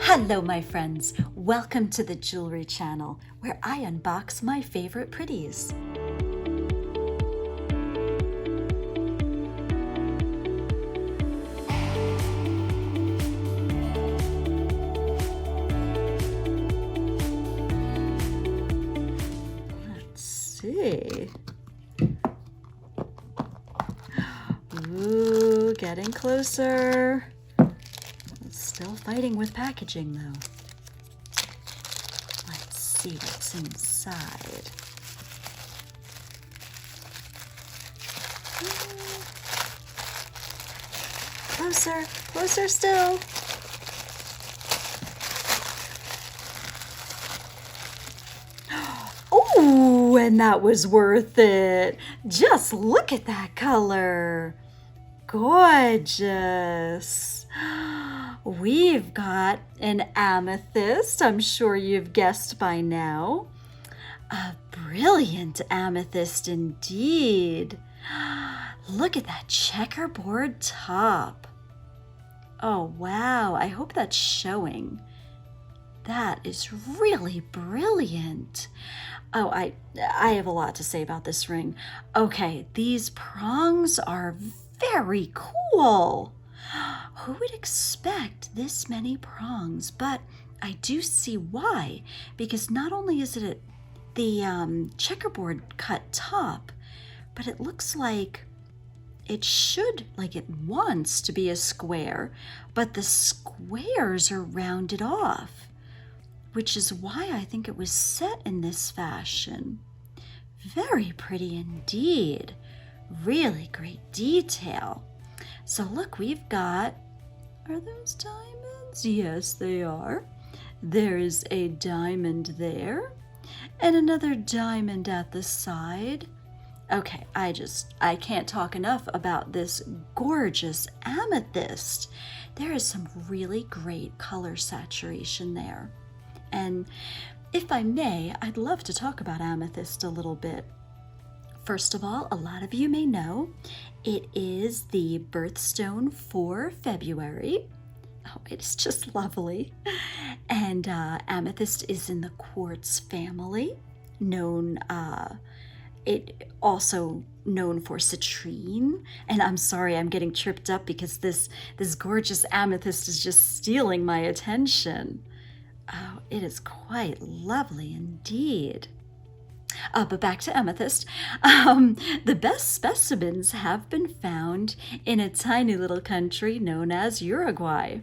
Hello, my friends. Welcome to the Jewelry Channel, where I unbox my favorite pretties. Let's see. Ooh, getting closer. Still fighting with packaging, though. Let's see what's inside. Closer, closer still. Oh, and that was worth it. Just look at that color. Gorgeous. We've got an amethyst, I'm sure you've guessed by now. A brilliant amethyst indeed. Look at that checkerboard top. Oh, wow, I hope that's showing. That is really brilliant. Oh, I have a lot to say about this ring. Okay, these prongs are very cool. Who would expect this many prongs? But I do see why, because not only is it the checkerboard cut top, but it looks like it wants to be a square, but the squares are rounded off, which is why I think it was set in this fashion. Very pretty indeed. Really great detail. So look, we've got, are those diamonds? Yes, they are. There's a diamond there and another diamond at the side. Okay, I can't talk enough about this gorgeous amethyst. There is some really great color saturation there. And if I may, I'd love to talk about amethyst a little bit. First of all, a lot of you may know it is the birthstone for February. Oh, it's just lovely. And amethyst is in the quartz family, it also known for citrine. And I'm sorry, I'm getting tripped up because this gorgeous amethyst is just stealing my attention. Oh, it is quite lovely indeed. But back to amethyst. The best specimens have been found in a tiny little country known as Uruguay.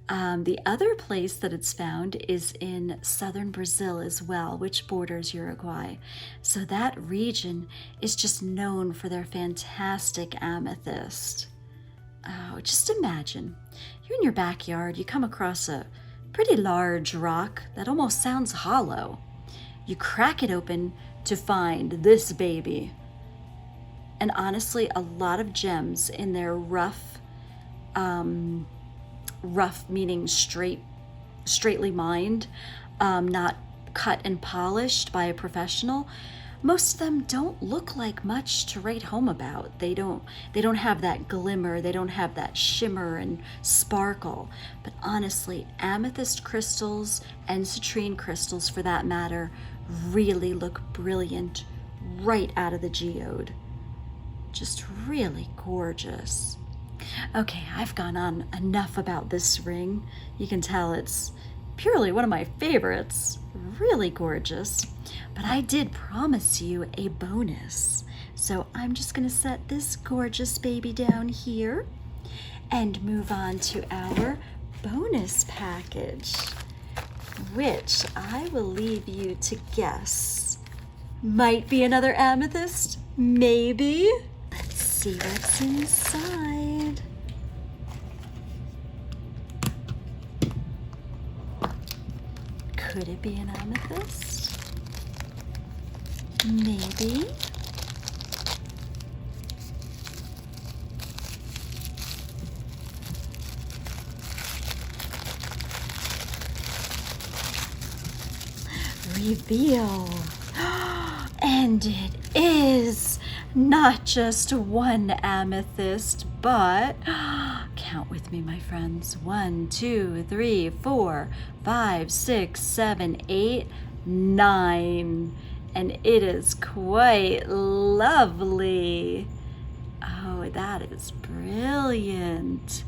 The other place that it's found is in southern Brazil as well, which borders Uruguay. So that region is just known for their fantastic amethyst. Oh, just imagine, you're in your backyard, you come across a pretty large rock that almost sounds hollow. You crack it open to find this baby. And honestly, a lot of gems in their rough meaning straightly mined, not cut and polished by a professional, most of them don't look like much to write home about. They don't have that glimmer, they don't have that shimmer and sparkle. But honestly, amethyst crystals and citrine crystals for that matter really look brilliant right out of the geode. Just really gorgeous. Okay, I've gone on enough about this ring. You can tell it's purely one of my favorites. Really gorgeous. But I did promise you a bonus. So I'm just going to set this gorgeous baby down here and move on to our bonus package, which I will leave you to guess. Might be another amethyst, maybe. Let's see what's inside. Could it be an amethyst? Maybe. Reveal. And it is not just one amethyst, but Count with me, my friends. 1, 2, 3, 4, 5, 6, 7, 8, 9. And it is quite lovely. Oh, that is brilliant.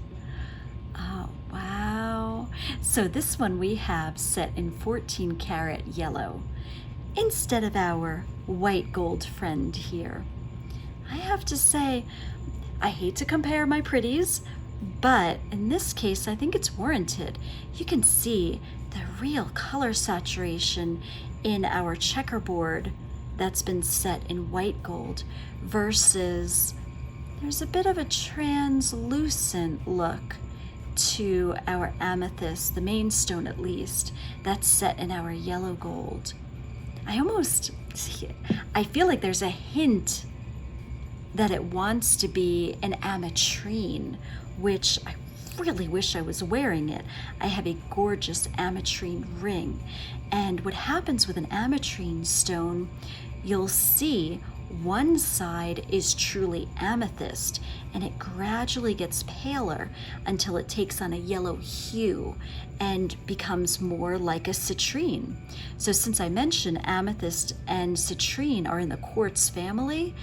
Oh, wow. So this one we have set in 14 karat yellow instead of our white gold friend here. I have to say, I hate to compare my pretties, but in this case, I think it's warranted. You can see the real color saturation in our checkerboard that's been set in white gold versus there's a bit of a translucent look to our amethyst, the main stone at least, that's set in our yellow gold. I feel like there's a hint that it wants to be an ametrine, which I really wish I was wearing it. I have a gorgeous ametrine ring. And what happens with an ametrine stone, you'll see one side is truly amethyst, and it gradually gets paler until it takes on a yellow hue and becomes more like a citrine. So since I mentioned amethyst and citrine are in the quartz family,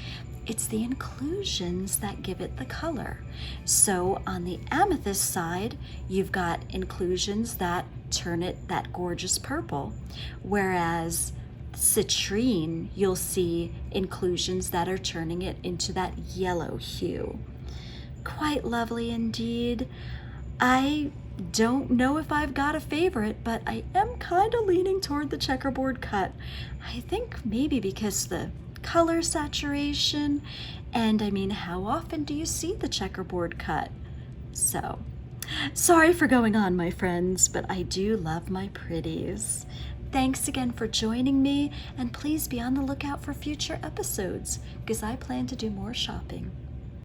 it's the inclusions that give it the color. So on the amethyst side, you've got inclusions that turn it that gorgeous purple, whereas citrine, you'll see inclusions that are turning it into that yellow hue. Quite lovely indeed. I don't know if I've got a favorite, but I am kind of leaning toward the checkerboard cut. I think maybe because the color saturation, and I mean, how often do you see the checkerboard cut? So, sorry for going on, my friends, but I do love my pretties. Thanks again for joining me, and please be on the lookout for future episodes, because I plan to do more shopping.